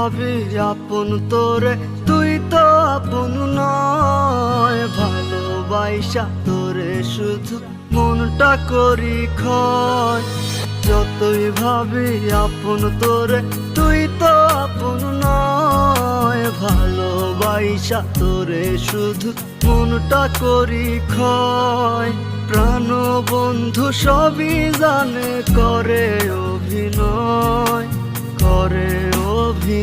ভাবি আপন তোরে, তুই তো আপন নয়। ভালোবাসা তোরে শুধু মনটা করি ক্ষয়। যতই ভাবি আপন তোরে, তুই তো আপন নয়। ভালোবাসা তোরে শুধু মনটা করি ক্ষয়। প্রাণ বন্ধু সবই জানে, করে অভিনয়, করে অভিনয়।